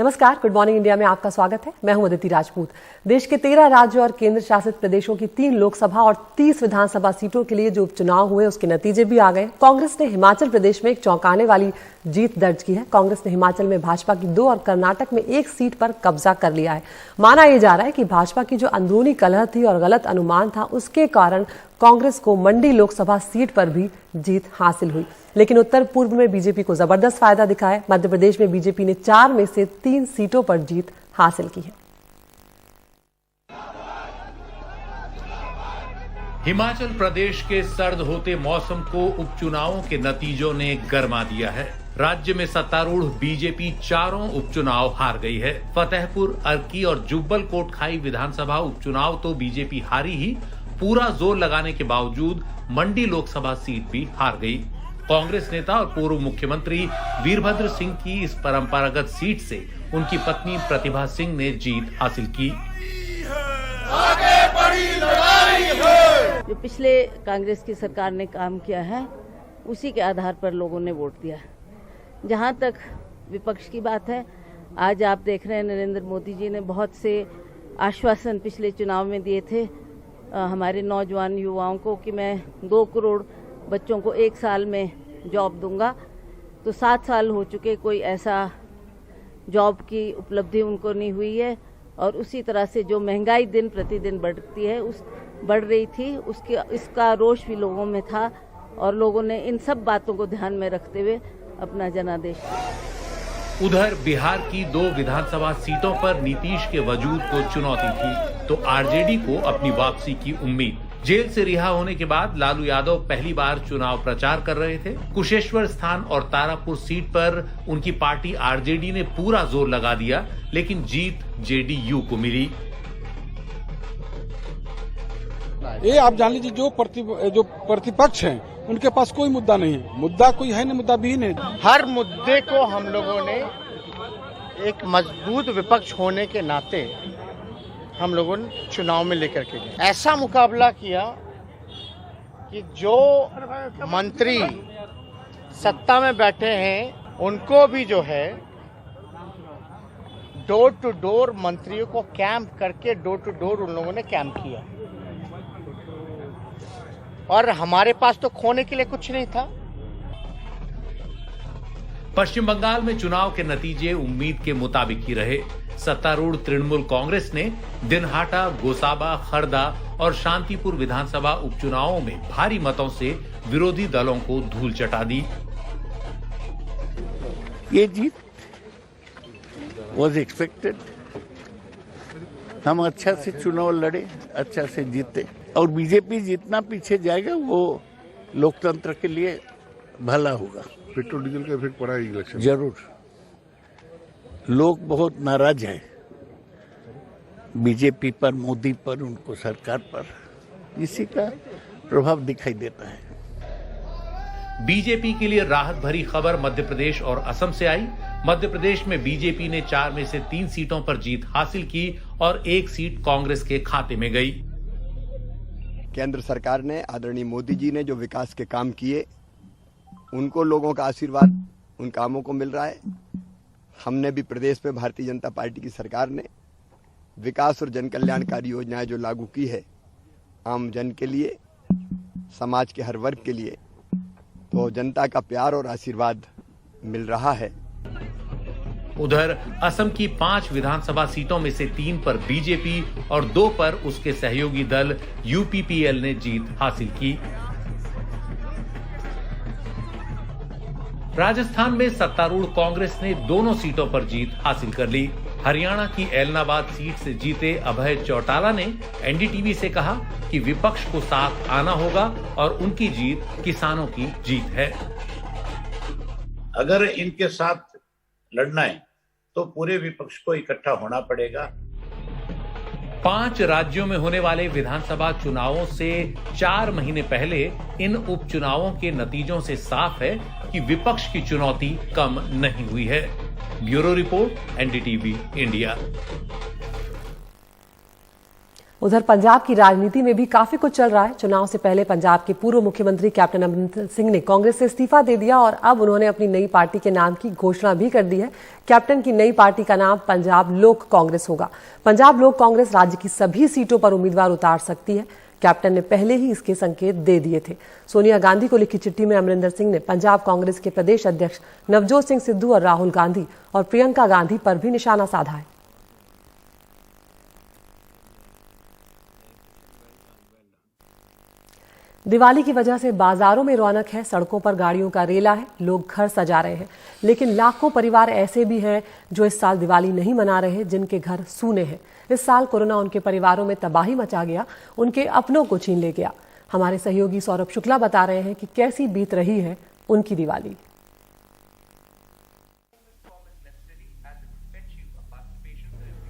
नमस्कार, good morning India में आपका स्वागत है। मैं हूं अदिति राजपूत। देश के 13 राज्य और केंद्र शासित प्रदेशों की 3 लोकसभा और 30 विधानसभा सीटों के लिए जो उपचुनाव हुए उसके नतीजे भी आ गए। कांग्रेस ने हिमाचल प्रदेश में एक चौंकाने वाली जीत दर्ज की है। कांग्रेस ने हिमाचल में भाजपा की 2 और कर्नाटक में 1 सीट पर कब्जा कर लिया है। माना यह जा रहा है कि भाजपा की जो अंदरूनी कलह थी और गलत अनुमान था, उसके कारण कांग्रेस को मंडी लोकसभा सीट पर भी जीत हासिल हुई। लेकिन उत्तर पूर्व में बीजेपी को जबरदस्त फायदा दिखा है। मध्य प्रदेश में बीजेपी ने 4 में से 3 सीटों पर जीत हासिल की है। हिमाचल प्रदेश के सर्द होते मौसम को उपचुनावों के नतीजों ने गरमा दिया है। राज्य में सत्तारूढ़ बीजेपी चारों उपचुनाव हार गई है। फतेहपुर, अर्की और जुब्बल कोटखाई विधानसभा उपचुनाव तो बीजेपी हारी ही, पूरा जोर लगाने के बावजूद मंडी लोकसभा सीट भी हार गई। कांग्रेस नेता और पूर्व मुख्यमंत्री वीरभद्र सिंह की इस परंपरागत सीट से उनकी पत्नी प्रतिभा सिंह ने जीत हासिल की। आगे बड़ी लड़ाई है। जो पिछले कांग्रेस की सरकार ने काम किया है उसी के आधार पर लोगों ने वोट दिया। जहां तक विपक्ष की बात है, आज आप देख रहे हैं नरेंद्र मोदी जी ने बहुत से आश्वासन पिछले चुनाव में दिए थे हमारे नौजवान युवाओं को कि मैं 2 करोड़ बच्चों को 1 साल में जॉब दूंगा। तो 7 साल हो चुके, कोई ऐसा जॉब की उपलब्धि उनको नहीं हुई है। और उसी तरह से जो महंगाई दिन प्रतिदिन बढ़ रही थी, इसका रोष भी लोगों में था और लोगों ने इन सब बातों को ध्यान में रखते हुए अपना जनादेश दिया। उधर बिहार की 2 विधानसभा सीटों पर नीतीश के वजूद को चुनौती थी तो आरजेडी को अपनी वापसी की उम्मीद। जेल से रिहा होने के बाद लालू यादव पहली बार चुनाव प्रचार कर रहे थे। कुशेश्वर स्थान और तारापुर सीट पर उनकी पार्टी आरजेडी ने पूरा जोर लगा दिया, लेकिन जीत जेडीयू को मिली। ये आप जान लीजिए, जो प्रतिपक्ष हैं उनके पास कोई मुद्दा नहीं है। मुद्दा कोई है नहीं, मुद्दा भी नहीं। हर मुद्दे को हम लोगों ने एक मजबूत विपक्ष होने के नाते हम लोगों ने चुनाव में लेकर के गए। ऐसा मुकाबला किया कि जो मंत्री सत्ता में बैठे हैं उनको भी जो है डोर टू डोर मंत्रियों को कैंप करके डोर टू डोर उन लोगों ने कैंप किया। और हमारे पास तो खोने के लिए कुछ नहीं था। पश्चिम बंगाल में चुनाव के नतीजे उम्मीद के मुताबिक ही रहे। सत्तारूढ़ तृणमूल कांग्रेस ने दिनहाटा, गोसाबा, खरदा और शांतिपुर विधानसभा उपचुनावों में भारी मतों से विरोधी दलों को धूल चटा दी। ये जीत वाज एक्सपेक्टेड। हम अच्छा से चुनाव लड़े, अच्छा से जीते और बीजेपी जितना पीछे जाएगा वो लोकतंत्र के लिए भला होगा। पेट्रोल डीजल का इफेक्ट पड़ा है इलेक्शन जरूर। लोग बहुत नाराज हैं बीजेपी पर, मोदी पर, उनको सरकार पर। इसी का प्रभाव दिखाई देता है। बीजेपी के लिए राहत भरी खबर मध्य प्रदेश और असम से आई। मध्य प्रदेश में बीजेपी ने 4 में से 3 सीटों पर जीत हासिल की और 1 सीट कांग्रेस के खाते में गई। केंद्र सरकार ने, आदरणीय मोदी जी ने जो विकास के काम किए, उनको लोगों का आशीर्वाद उन कामों को मिल रहा है। हमने भी प्रदेश में भारतीय जनता पार्टी की सरकार ने विकास और जन कल्याणकारी योजनाएं जो लागू की है आम जन के लिए, समाज के हर वर्ग के लिए, तो जनता का प्यार और आशीर्वाद मिल रहा है। उधर असम की 5 विधानसभा सीटों में से 3 पर बीजेपी और 2 पर उसके सहयोगी दल यूपीपीएल ने जीत हासिल की। राजस्थान में सत्तारूढ़ कांग्रेस ने दोनों सीटों पर जीत हासिल कर ली। हरियाणा की एलनाबाद सीट से जीते अभय चौटाला ने एनडीटीवी से कहा कि विपक्ष को साथ आना होगा और उनकी जीत किसानों की जीत है। अगर इनके साथ लड़ना है तो पूरे विपक्ष को इकट्ठा होना पड़ेगा। 5 राज्यों में होने वाले विधानसभा चुनावों से 4 महीने पहले इन उपचुनावों के नतीजों से साफ है कि विपक्ष की चुनौती कम नहीं हुई है। Bureau report, NDTV India. उधर पंजाब की राजनीति में भी काफी कुछ चल रहा है। चुनाव से पहले पंजाब के पूर्व मुख्यमंत्री कैप्टन अमरिंदर सिंह ने कांग्रेस से इस्तीफा दे दिया और अब उन्होंने अपनी नई पार्टी के नाम की घोषणा भी कर दी है। कैप्टन की नई पार्टी का नाम पंजाब लोक कांग्रेस होगा। पंजाब लोक कांग्रेस राज्य की सभी सीटों पर उम्मीदवार उतार सकती है। कैप्टन ने पहले ही इसके संकेत दे दिए थे। सोनिया गांधी को लिखी चिट्ठी में अमरिंदर सिंह ने पंजाब कांग्रेस के प्रदेश अध्यक्ष नवजोत सिंह सिद्धू और राहुल गांधी और प्रियंका गांधी पर भी निशाना साधा है। दिवाली की वजह से बाजारों में रौनक है, सड़कों पर गाड़ियों का रेला है, लोग घर सजा रहे हैं। लेकिन लाखों परिवार ऐसे भी हैं जो इस साल दिवाली नहीं मना रहे, जिनके घर सूने हैं। इस साल कोरोना उनके परिवारों में तबाही मचा गया, उनके अपनों को छीन ले गया। हमारे सहयोगी सौरभ शुक्ला बता रहे हैं कि कैसी बीत रही है उनकी दिवाली।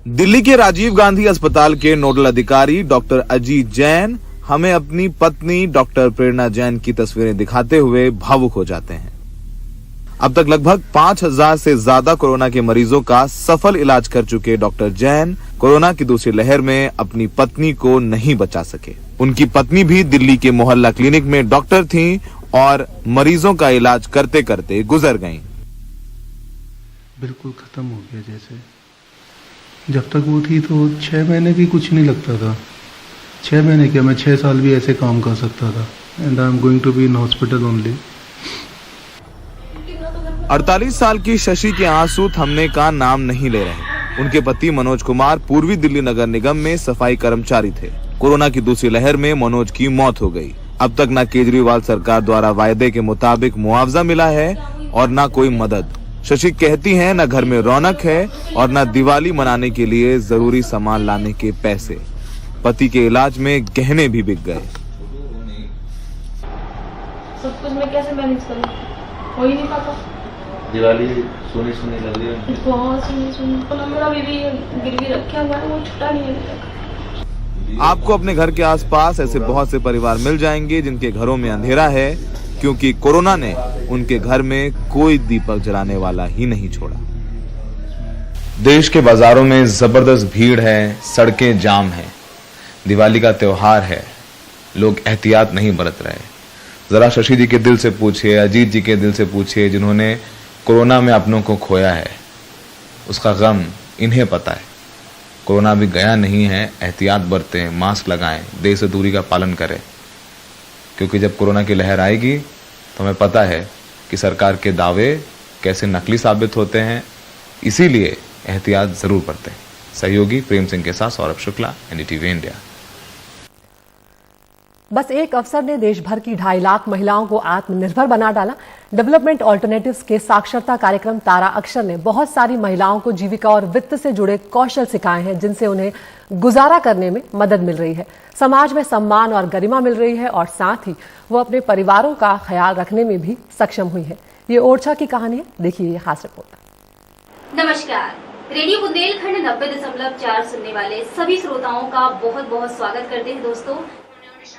दिल्ली के राजीव गांधी अस्पताल के नोडल अधिकारी डॉक्टर अजीत जैन हमें अपनी पत्नी डॉक्टर प्रेरणा जैन की तस्वीरें दिखाते हुए भावुक हो जाते हैं। अब तक लगभग 5000 से ज्यादा कोरोना के मरीजों का सफल इलाज कर चुके डॉक्टर जैन कोरोना की दूसरी लहर में अपनी पत्नी को नहीं बचा सके। उनकी पत्नी भी दिल्ली के मोहल्ला क्लिनिक में डॉक्टर थीं और मरीजों का इलाज करते करते गुजर गईं। बिल्कुल खत्म हो गया। जैसे जब तक वो थी तो 6 महीने भी कुछ नहीं लगता था। 6 महीने क्या, मैं 6 साल भी ऐसे काम कर सकता था। And I am going to be in hospital only. 48 साल की शशि के आंसू थमने का नाम नहीं ले रहे। उनके पति मनोज कुमार पूर्वी दिल्ली नगर निगम में सफाई कर्मचारी थे। कोरोना की दूसरी लहर में मनोज की मौत हो गई। अब तक न केजरीवाल सरकार द्वारा वायदे के मुताबिक मुआवजा मिला है और न कोई मदद। शशि कहती हैं न घर में रौनक है और न दिवाली मनाने के लिए जरूरी सामान लाने के पैसे। पति के इलाज में गहने भी बिक गए। सब कुछ मैं कैसे मैनेज करूं, हो ही नहीं पाता। दिवाली सोनी सोनी लग रही है। बहुत सोनी। मेरा बेबी गिरवी रखा हुआ है, वो छुटा नहीं है। आपको अपने घर के आसपास ऐसे बहुत से परिवार मिल जाएंगे जिनके घरों में अंधेरा है, क्योंकि कोरोना ने उनके घर में कोई दीपक जलाने वाला ही नहीं छोड़ा। देश के बाजारों में जबरदस्त भीड़ है, सड़कें जाम हैं। दिवाली का त्योहार है, लोग एहतियात नहीं बरत रहे। जरा शशि जी के दिल से पूछिए, अजीत जी के दिल से पूछिए, जिन्होंने कोरोना में अपनों को खोया है। उसका गम इन्हें पता है। कोरोना भी गया नहीं है, एहतियात बरतें, मास्क लगाएं, देह से दूरी का पालन करें, क्योंकि जब कोरोना की लहर आएगी तो हमें पता है कि सरकार के दावे कैसे नकली साबित होते हैं। इसीलिए एहतियात जरूर बरतें। सहयोगी प्रेम सिंह के साथ सौरभ शुक्ला, एनडीटीवी इंडिया। बस एक अफसर ने देश भर की 2.5 लाख महिलाओं को आत्मनिर्भर बना डाला। डेवलपमेंट ऑल्टरनेटिव्स के साक्षरता कार्यक्रम तारा अक्षर ने बहुत सारी महिलाओं को जीविका और वित्त से जुड़े कौशल सिखाए हैं, जिनसे उन्हें गुजारा करने में मदद मिल रही है, समाज में सम्मान और गरिमा मिल रही है और साथ ही वो अपने परिवारों का ख्याल रखने में भी सक्षम हुई है। ये ओरछा की कहानी है, देखिए ये खास रिपोर्ट। नमस्कार, रेडियो बुंदेलखंड 90.4 सुनने वाले सभी श्रोताओं का बहुत बहुत स्वागत करते हैं। दोस्तों,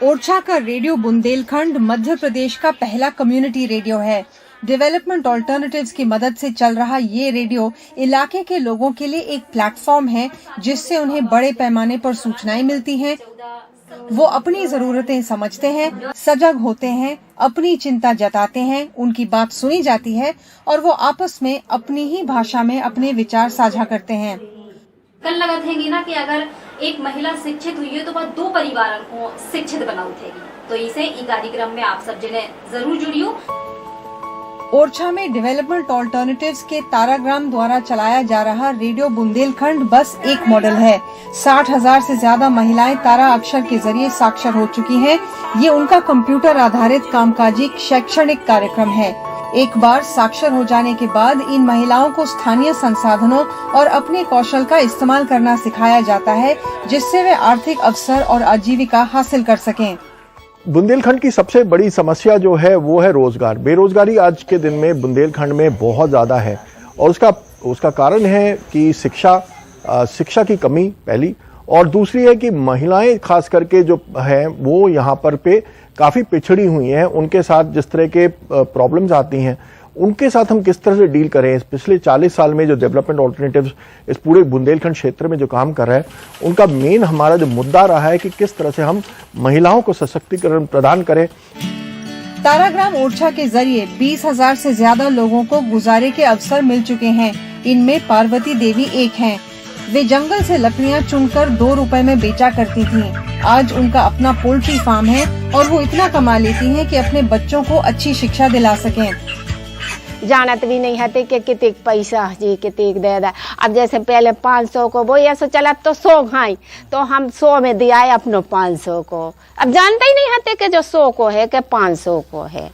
ओरछा का रेडियो बुंदेलखंड मध्य प्रदेश का पहला कम्युनिटी रेडियो है। डेवलपमेंट ऑल्टरनेटिव्स की मदद से चल रहा ये रेडियो इलाके के लोगों के लिए एक प्लेटफॉर्म है, जिससे उन्हें बड़े पैमाने पर सूचनाएं मिलती हैं। वो अपनी जरूरतें समझते हैं, सजग होते हैं, अपनी चिंता जताते हैं, उनकी बात सुनी जाती है और वो आपस में अपनी ही भाषा में अपने विचार साझा करते हैं। कल लगत है ना कि अगर एक महिला शिक्षित हुई है तो वह 2 परिवारों को शिक्षित बना उठेगी। तो इसे ई कार्यक्रम में आप सब जने जरूर जुड़ियो। ओरछा में डेवलपमेंट ऑल्टरनेटिव्स के ताराग्राम द्वारा चलाया जा रहा रेडियो बुंदेलखंड बस एक मॉडल है। 60,000 से ज्यादा महिलाएं तारा अक्षर के जरिए साक्षर हो चुकी हैं। ये उनका कंप्यूटर आधारित कामकाजी शैक्षणिक कार्यक्रम है। एक बार साक्षर हो जाने के बाद इन महिलाओं को स्थानीय संसाधनों और अपने कौशल का इस्तेमाल करना सिखाया जाता है, जिससे वे आर्थिक अवसर और आजीविका हासिल कर सकें। बुंदेलखंड की सबसे बड़ी समस्या जो है वो है रोजगार। बेरोजगारी आज के दिन में बुंदेलखंड में बहुत ज्यादा है और उसका कारण है कि शिक्षा की कमी पहली, और दूसरी है कि महिलाएं खास करके जो हैं वो यहाँ पर पे काफी पिछड़ी हुई हैं। उनके साथ जिस तरह के प्रॉब्लम्स आती हैं उनके साथ हम किस तरह से डील करें। इस पिछले 40 साल में जो डेवलपमेंट ऑल्टरनेटिव्स इस पूरे बुंदेलखंड क्षेत्र में जो काम कर रहा है, उनका मेन हमारा जो मुद्दा रहा है कि किस तरह से हम महिलाओं को सशक्तिकरण प्रदान करें। ताराग्राम ओरछा के जरिए 20,000 से ज्यादा लोगों को गुजारे के अवसर मिल चुके हैं। इनमें पार्वती देवी एक हैं। वे जंगल से लकड़ियां चुनकर 2 रुपए में बेचा करती थीं। आज उनका अपना पोल्ट्री फार्म है और वो इतना कमा लेती हैं कि अपने बच्चों को अच्छी शिक्षा दिला सकें। जानत भी नहीं हते कि कितने पैसा जी कितने दे दा। अब जैसे पहले 500 को वो ऐसा चला तो 100 खाई, तो हम 100 में दिया अपनो 500 को। अब जानते ही नहीं हते कि जो 100 को है कि 500 को है।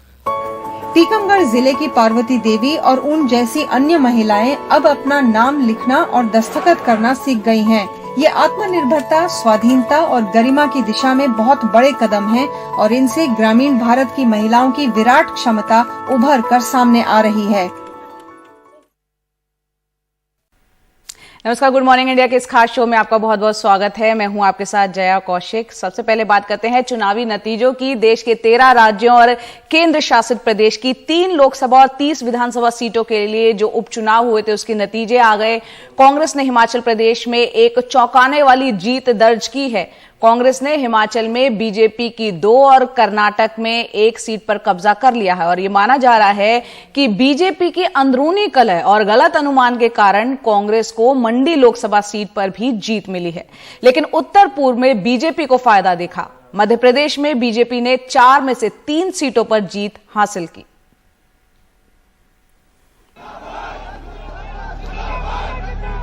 टीकमगढ़ जिले की पार्वती देवी और उन जैसी अन्य महिलाएं अब अपना नाम लिखना और दस्तखत करना सीख गई हैं। ये आत्मनिर्भरता, स्वाधीनता और गरिमा की दिशा में बहुत बड़े कदम हैं और इनसे ग्रामीण भारत की महिलाओं की विराट क्षमता उभर कर सामने आ रही है। नमस्कार, गुड मॉर्निंग इंडिया के इस खास शो में आपका बहुत बहुत स्वागत है। मैं हूं आपके साथ जया कौशिक। सबसे पहले बात करते हैं चुनावी नतीजों की। देश के 13 राज्यों और केंद्र शासित प्रदेश की 3 लोकसभा और 30 विधानसभा सीटों के लिए जो उपचुनाव हुए थे उसके नतीजे आ गए। कांग्रेस ने हिमाचल प्रदेश में एक चौंकाने वाली जीत दर्ज की है। कांग्रेस ने हिमाचल में बीजेपी की 2 और कर्नाटक में 1 सीट पर कब्जा कर लिया है और ये माना जा रहा है कि बीजेपी की अंदरूनी कलह और गलत अनुमान के कारण कांग्रेस को मंडी लोकसभा सीट पर भी जीत मिली है। लेकिन उत्तर पूर्व में बीजेपी को फायदा दिखा। मध्य प्रदेश में बीजेपी ने 4 में से 3 सीटों पर जीत हासिल की।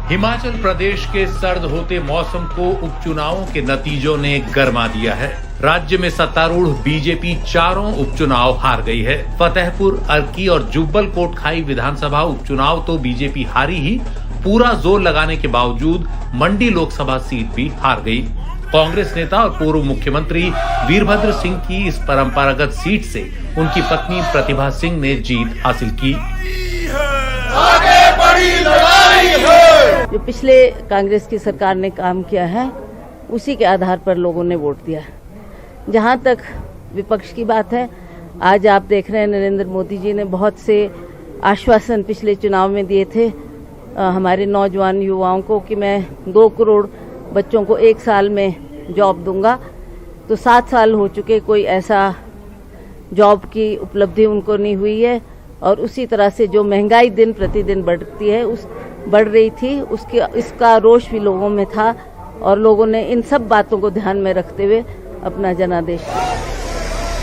हिमाचल प्रदेश के सर्द होते मौसम को उपचुनावों के नतीजों ने गरमा दिया है। राज्य में सत्तारूढ़ बीजेपी 4 उपचुनाव हार गई है। फतेहपुर, अर्की और जुब्बल कोटखाई विधानसभा उपचुनाव तो बीजेपी हारी ही, पूरा जोर लगाने के बावजूद मंडी लोकसभा सीट भी हार गई। कांग्रेस नेता और पूर्व मुख्यमंत्री वीरभद्र सिंह की इस परंपरागत सीट से उनकी पत्नी प्रतिभा सिंह ने जीत हासिल की। आगे बड़ी लड़ाई है। जो पिछले कांग्रेस की सरकार ने काम किया है उसी के आधार पर लोगों ने वोट दिया। जहां तक विपक्ष की बात है, आज आप देख रहे हैं नरेंद्र मोदी जी ने बहुत से आश्वासन पिछले चुनाव में दिए थे हमारे नौजवान युवाओं को कि मैं 2 करोड़ बच्चों को 1 साल में जॉब दूंगा। तो 7 साल हो चुके, कोई ऐसा जॉब की उपलब्धि उनको नहीं हुई है। और उसी तरह से जो महंगाई दिन प्रतिदिन बढ़ रही थी इसका रोष भी लोगों में था और लोगों ने इन सब बातों को ध्यान में रखते हुए अपना जनादेश दिया।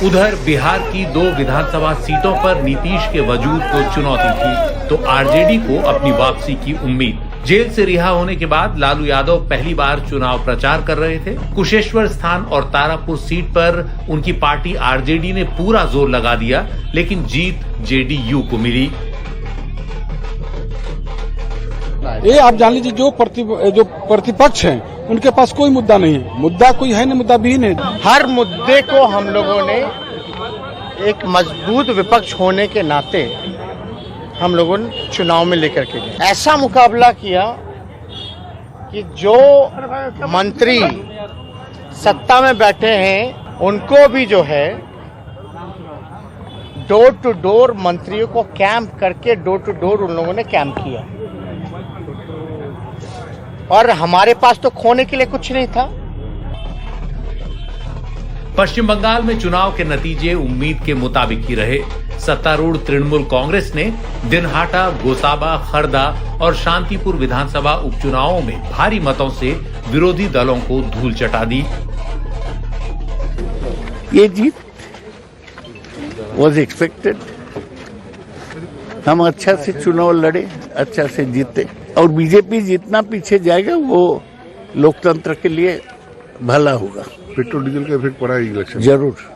उधर बिहार की 2 विधानसभा सीटों पर नीतीश के वजूद को चुनौती थी तो आरजेडी को अपनी वापसी की उम्मीद। जेल से रिहा होने के बाद लालू यादव पहली बार चुनाव प्रचार कर रहे थे। कुशेश्वर स्थान और तारापुर सीट पर उनकी पार्टी आरजेडी ने पूरा जोर लगा दिया, लेकिन जीत जेडीयू को मिली। ये आप जान लीजिए, जो प्रतिपक्ष हैं उनके पास कोई मुद्दा नहीं है। मुद्दा कोई है नहीं, मुद्दा भी नहीं। हर मुद्दे को हम लोगों ने एक मजबूत विपक्ष होने के नाते हम लोगों ने चुनाव में लेकर के गए। ऐसा मुकाबला किया कि जो मंत्री सत्ता में बैठे हैं उनको भी जो है डोर टू डोर मंत्रियों को कैंप करके डोर टू डोर उन लोगों ने कैंप किया। और हमारे पास तो खोने के लिए कुछ नहीं था। पश्चिम बंगाल में चुनाव के नतीजे उम्मीद के मुताबिक ही रहे। सत्तारूढ़ तृणमूल कांग्रेस ने दिनहाटा, गोसाबा, खरदा और शांतिपुर विधानसभा उपचुनावों में भारी मतों से विरोधी दलों को धूल चटा दी। ये जीत वॉज एक्सपेक्टेड। हम अच्छा से चुनाव लड़े, अच्छा से जीते और बीजेपी जितना पीछे जाएगा वो लोकतंत्र के लिए भला होगा। पेट्रोल डीजल का इफेक्ट पड़ा है इलेक्शन जरूर।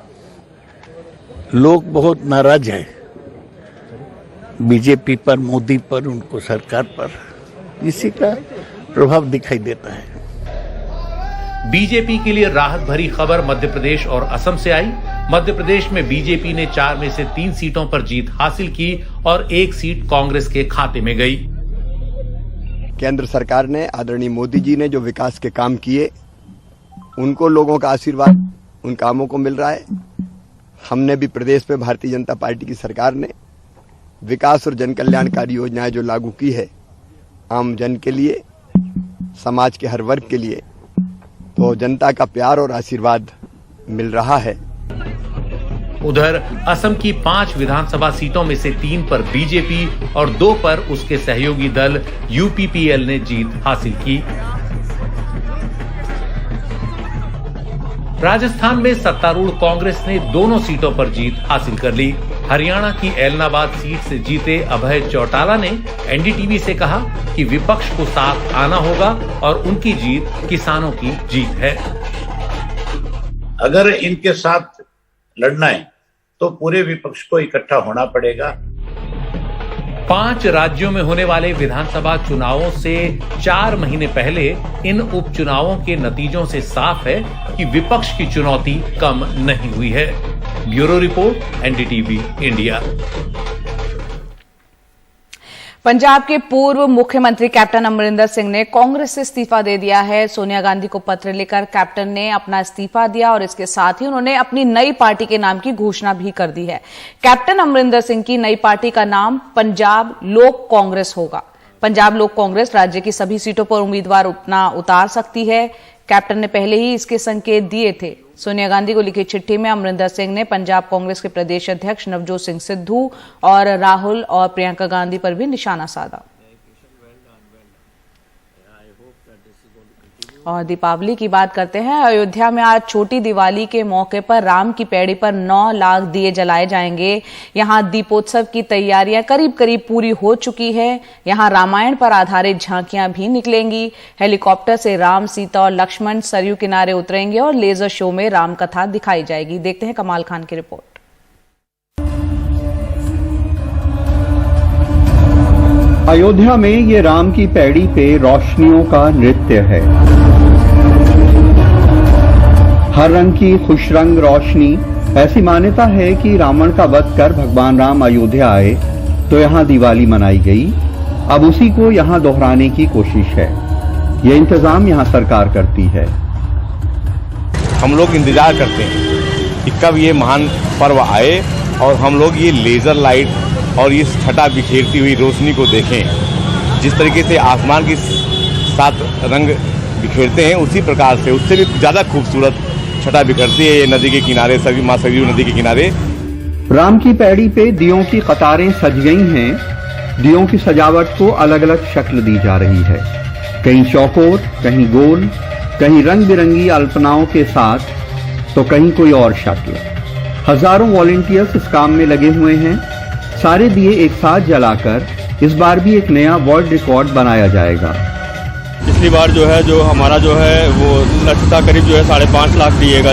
लोग बहुत नाराज हैं बीजेपी पर, मोदी पर, उनको सरकार पर। इसी का प्रभाव दिखाई देता है। बीजेपी के लिए राहत भरी खबर मध्य प्रदेश और असम से आई। मध्य प्रदेश में बीजेपी ने 4 में से 3 सीटों पर जीत हासिल की और 1 सीट कांग्रेस के खाते में गई। केंद्र सरकार ने, आदरणीय मोदी जी ने जो विकास के काम किए, उनको लोगों का आशीर्वाद उन कामों को मिल रहा है। हमने भी प्रदेश में भारतीय जनता पार्टी की सरकार ने विकास और जन कल्याणकारी योजनाएं जो लागू की है आम जन के लिए, समाज के हर वर्ग के लिए, तो जनता का प्यार और आशीर्वाद मिल रहा है। उधर असम की 5 विधानसभा सीटों में से 3 पर बीजेपी और 2 पर उसके सहयोगी दल यूपीपीएल ने जीत हासिल की। राजस्थान में सत्तारूढ़ कांग्रेस ने दोनों सीटों पर जीत हासिल कर ली। हरियाणा की ऐलनाबाद सीट से जीते अभय चौटाला ने एनडीटीवी से कहा कि विपक्ष को साथ आना होगा और उनकी जीत किसानों की जीत है। अगर इनके साथ लड़ना है तो पूरे विपक्ष को इकट्ठा होना पड़ेगा। 5 राज्यों में होने वाले विधानसभा चुनावों से 4 महीने पहले इन उपचुनावों के नतीजों से साफ है कि विपक्ष की चुनौती कम नहीं हुई है। Bureau report, NDTV India. Punjab के पूर्व मुख्यमंत्री कैप्टन अमरिंदर सिंह ने कांग्रेस से इस्तीफा दे दिया है। सोनिया गांधी को पत्र लिखकर कैप्टन ने अपना इस्तीफा दिया और इसके साथ ही उन्होंने अपनी नई पार्टी के नाम की घोषणा भी कर दी है। कैप्टन अमरिंदर सिंह की नई पार्टी का नाम पंजाब लोक कांग्रेस होगा। पंजाब लोक कांग्रेस राज्य की सभी सीटों पर उम्मीदवार अपना उतार सकती है। कैप्टन ने पहले ही इसके संकेत दिए थे। सोनिया गांधी को लिखी चिट्ठी में अमरिंदर सिंह ने पंजाब कांग्रेस के प्रदेश अध्यक्ष नवजोत सिंह सिद्धू और राहुल और प्रियंका गांधी पर भी निशाना साधा। और दीपावली की बात करते हैं। अयोध्या में आज छोटी दिवाली के मौके पर राम की पैड़ी पर 9 लाख दिए जलाए जाएंगे। यहां दीपोत्सव की तैयारियां करीब करीब पूरी हो चुकी है। यहां रामायण पर आधारित झांकियां भी निकलेंगी। हेलीकॉप्टर से राम, सीता और लक्ष्मण सरयू किनारे उतरेंगे और लेजर शो में राम कथा दिखाई जाएगी। देखते हैं कमाल खान की रिपोर्ट। अयोध्या में ये राम की पैड़ी पे रोशनियों का नृत्य है। हर रंग की खुश रंग रोशनी। ऐसी मान्यता है कि रावण का वध कर भगवान राम अयोध्या आए तो यहाँ दिवाली मनाई गई। अब उसी को यहाँ दोहराने की कोशिश है। ये इंतजाम यहाँ सरकार करती है। हम लोग इंतजार करते हैं कि कब ये महान पर्व आए और हम लोग ये लेजर लाइट और ये छटा बिखेरती हुई रोशनी को देखें। जिस तरीके से आसमान की 7 रंग बिखेरते हैं उसी प्रकार से उससे भी ज्यादा खूबसूरत छटा बिखरती है ये नदी के किनारे, मां सरयू नदी के किनारे। राम की पैड़ी पे दियों की कतारें सज गई हैं। दियों की सजावट को अलग अलग शक्ल दी जा रही है। कहीं चौकोर, कहीं गोल, कहीं रंग बिरंगी अल्पनाओं के साथ तो कहीं कोई और शक्ल। हजारों वॉलंटियर्स इस काम में लगे हुए हैं। सारे दिए एक साथ जलाकर इस बार भी एक नया वर्ल्ड रिकॉर्ड बनाया जाएगा। पिछली बार जो हमारा वो लक्ष्य करीब 5.5 लाख दिए का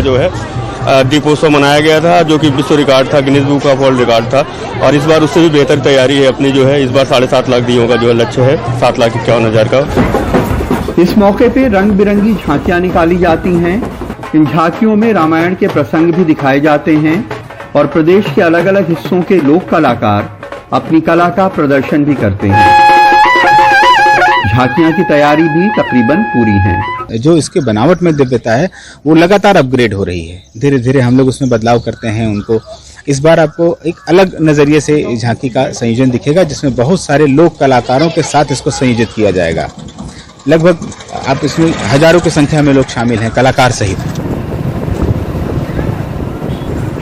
दीपोत्सव मनाया गया था, जो कि विश्व रिकॉर्ड था, Guinness book of world record था। और इस बार उससे भी बेहतर तैयारी है अपनी। इस बार 7.5 लाख दियों का लक्ष्य है, 7,51,000 का। इस मौके पे रंग बिरंगी झांकियां निकाली जाती हैं। इन झांकियों में रामायण के प्रसंग भी दिखाए जाते हैं और प्रदेश के अलग अलग हिस्सों के लोक कलाकार अपनी कला का प्रदर्शन भी करते हैं। झांकियां की तैयारी भी तकरीबन पूरी है। जो इसके बनावट में दिव्यता है वो लगातार अपग्रेड हो रही है। धीरे धीरे हम लोग उसमें बदलाव करते हैं उनको। इस बार आपको एक अलग नजरिए से झांकी का संयोजन दिखेगा, जिसमें बहुत सारे लोक कलाकारों के साथ इसको संयोजित किया जाएगा। लगभग आप इसमें हजारों की संख्या में लोग शामिल हैं, कलाकार सहित।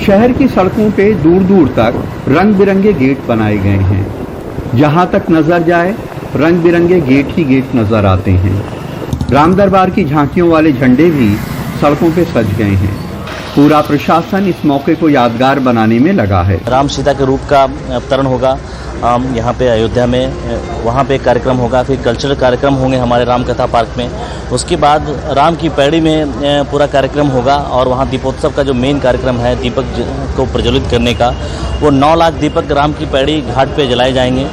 शहर की सड़कों पे दूर दूर तक रंग बिरंगे गेट बनाए गए हैं। जहां तक नजर जाए रंग बिरंगे गेट ही गेट नजर आते हैं। राम दरबार की झांकियों वाले झंडे भी सड़कों पे सज गए हैं। पूरा प्रशासन इस मौके को यादगार बनाने में लगा है। राम सीता के रूप का अवतरण होगा यहाँ पे अयोध्या में। वहाँ पे कार्यक्रम होगा, फिर कल्चरल कार्यक्रम होंगे हमारे राम कथा पार्क में। उसके बाद राम की पैड़ी में पूरा कार्यक्रम होगा और वहाँ दीपोत्सव का जो मेन कार्यक्रम है दीपक को प्रज्वलित करने का, वो 9 लाख दीपक राम की पैड़ी घाट पे जलाए जाएंगे।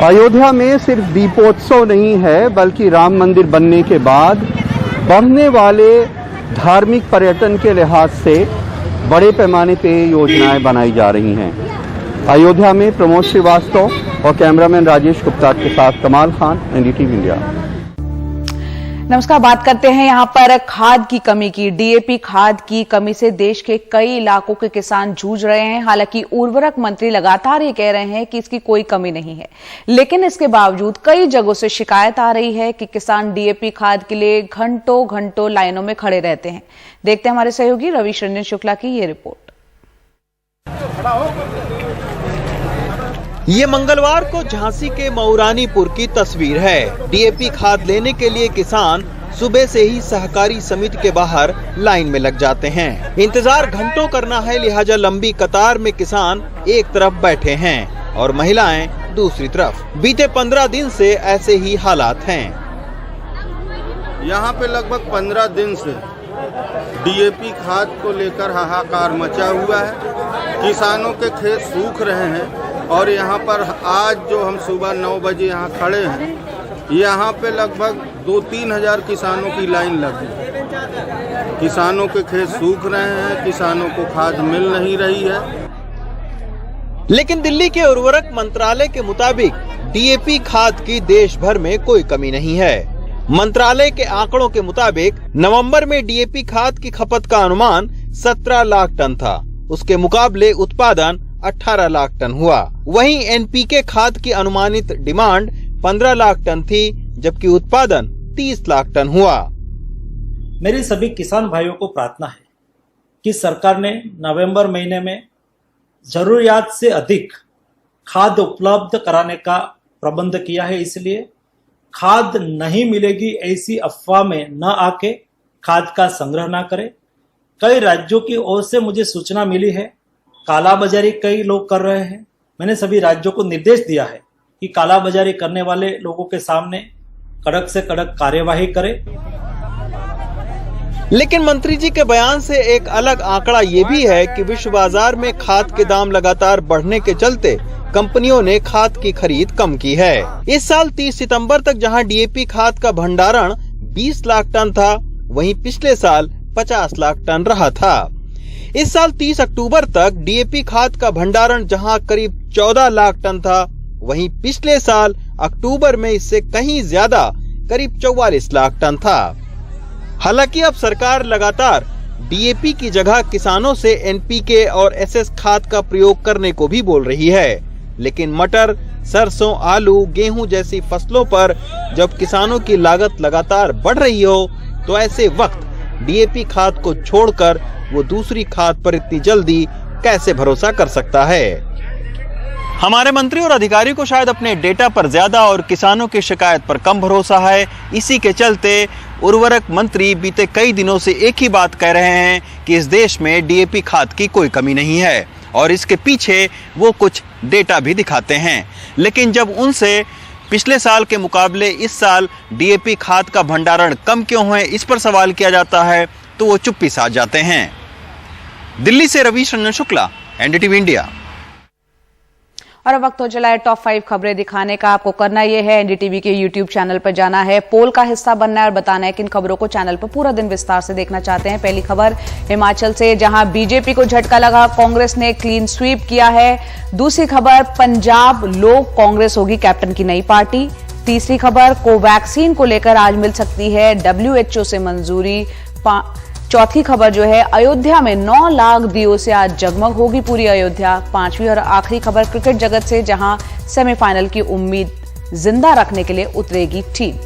अयोध्या में सिर्फ दीपोत्सव नहीं है, बल्कि राम मंदिर बनने के बाद बढ़ने वाले धार्मिक पर्यटन के लिहाज से बड़े पैमाने पे योजनाएं बनाई जा रही हैं। अयोध्या में प्रमोद श्रीवास्तव और कैमरामैन राजेश गुप्ता के साथ कमाल खान, एनडीटीवी इंडिया। नमस्कार, बात करते हैं यहाँ पर खाद की कमी की। डीएपी खाद की कमी से देश के कई इलाकों के किसान जूझ रहे हैं। हालांकि उर्वरक मंत्री लगातार ये कह रहे हैं कि इसकी कोई कमी नहीं है, लेकिन इसके बावजूद कई जगहों से शिकायत आ रही है कि किसान डीएपी खाद के लिए घंटों घंटों लाइनों में खड़े रहते हैं। देखते हैं हमारे सहयोगी रविश रंजन शुक्ला की ये रिपोर्ट। ये मंगलवार को झांसी के मऊरानीपुर की तस्वीर है। डीएपी खाद लेने के लिए किसान सुबह से ही सहकारी समिति के बाहर लाइन में लग जाते हैं। इंतजार घंटों करना है, लिहाजा लंबी कतार में किसान एक तरफ बैठे हैं और महिलाएं दूसरी तरफ। बीते 15 दिन से ऐसे ही हालात हैं। यहाँ पे लगभग 15 दिन से डीएपी खाद को लेकर हाहाकार मचा हुआ है। किसानों के खेत सूख रहे हैं और यहाँ पर आज जो हम सुबह 9 बजे यहाँ खड़े हैं, यहाँ पे लगभग 2-3 हजार किसानों की लाइन लगी। किसानों के खेत सूख रहे हैं, किसानों को खाद मिल नहीं रही है। लेकिन दिल्ली के उर्वरक मंत्रालय के मुताबिक डीएपी खाद की देश भर में कोई कमी नहीं है। मंत्रालय के आंकड़ों के मुताबिक नवंबर में डीएपी खाद की खपत का अनुमान 17 लाख टन था। उसके मुकाबले उत्पादन 18 लाख टन हुआ। वहीं एनपीके खाद की अनुमानित डिमांड 15 लाख टन थी, जबकि उत्पादन 30 लाख टन हुआ। मेरी सभी किसान भाइयों को प्रार्थना है कि सरकार ने नवंबर महीने में जरूरियात से अधिक खाद उपलब्ध कराने का प्रबंध किया है, इसलिए खाद नहीं मिलेगी ऐसी अफवाह में न आके खाद का संग्रह न करें। कई राज्यों की ओर से मुझे सूचना मिली है कालाबाजारी कई लोग कर रहे हैं। मैंने सभी राज्यों को निर्देश दिया है कि कालाबाजारी करने वाले लोगों के सामने कड़क से कड़क कार्यवाही करें। लेकिन मंत्री जी के बयान से एक अलग आंकड़ा ये भी है कि विश्व बाजार में खाद के दाम लगातार बढ़ने के चलते कंपनियों ने खाद की खरीद कम की है। इस साल 30 सितंबर तक जहां डीएपी खाद का भंडारण 20 लाख टन था, वहीं पिछले साल 50 लाख टन रहा था। इस साल 30 अक्टूबर तक डीएपी खाद का भंडारण जहां करीब 14 लाख टन था, वहीं पिछले साल अक्टूबर में इससे कहीं ज्यादा करीब 44 लाख टन था। हालांकि अब सरकार लगातार डीएपी की जगह किसानों से एनपीके और एसएस खाद का प्रयोग करने को भी बोल रही है। लेकिन मटर, सरसों, आलू, गेहूं जैसी फसलों पर जब किसानों की लागत लगातार बढ़ रही हो, तो ऐसे वक्त डीएपी खाद को छोड़कर वो दूसरी खाद पर इतनी जल्दी कैसे भरोसा कर सकता है। हमारे मंत्री और अधिकारी को शायद अपने डेटा पर ज्यादा और किसानों की शिकायत पर कम भरोसा है। इसी के चलते उर्वरक मंत्री बीते कई दिनों से एक ही बात कह रहे हैं कि इस देश में डीएपी खाद की कोई कमी नहीं है, और इसके पीछे वो कुछ डेटा भी दिखाते हैं। लेकिन जब उनसे पिछले साल के मुकाबले इस साल डीएपी खाद का भंडारण कम क्यों है, इस पर सवाल किया जाता है, तो वो चुप्पी साध जाते हैं। दिल्ली से रविश रंजन शुक्ला, एनडीटीवी इंडिया। और अब वक्त हो चला है टॉप 5 खबरें दिखाने का। आपको करना यह है, एनडीटीवी के यूट्यूब चैनल पर जाना है, पोल का हिस्सा बनना है और बताना है किन खबरों को चैनल पर पूरा दिन विस्तार से देखना चाहते हैं। पहली खबर हिमाचल से, जहां बीजेपी को झटका लगा, कांग्रेस ने क्लीन स्वीप किया है। दूसरी खबर, पंजाब लोक कांग्रेस होगी कैप्टन की नई पार्टी। तीसरी खबर, कोवैक्सीन को लेकर आज मिल सकती है डब्ल्यूएचओ से मंजूरी। चौथी खबर जो है, अयोध्या में 9 लाख दियों से आज जगमग होगी पूरी अयोध्या। पांचवी और आखिरी खबर क्रिकेट जगत से, जहां सेमीफाइनल की उम्मीद जिंदा रखने के लिए उतरेगी टीम।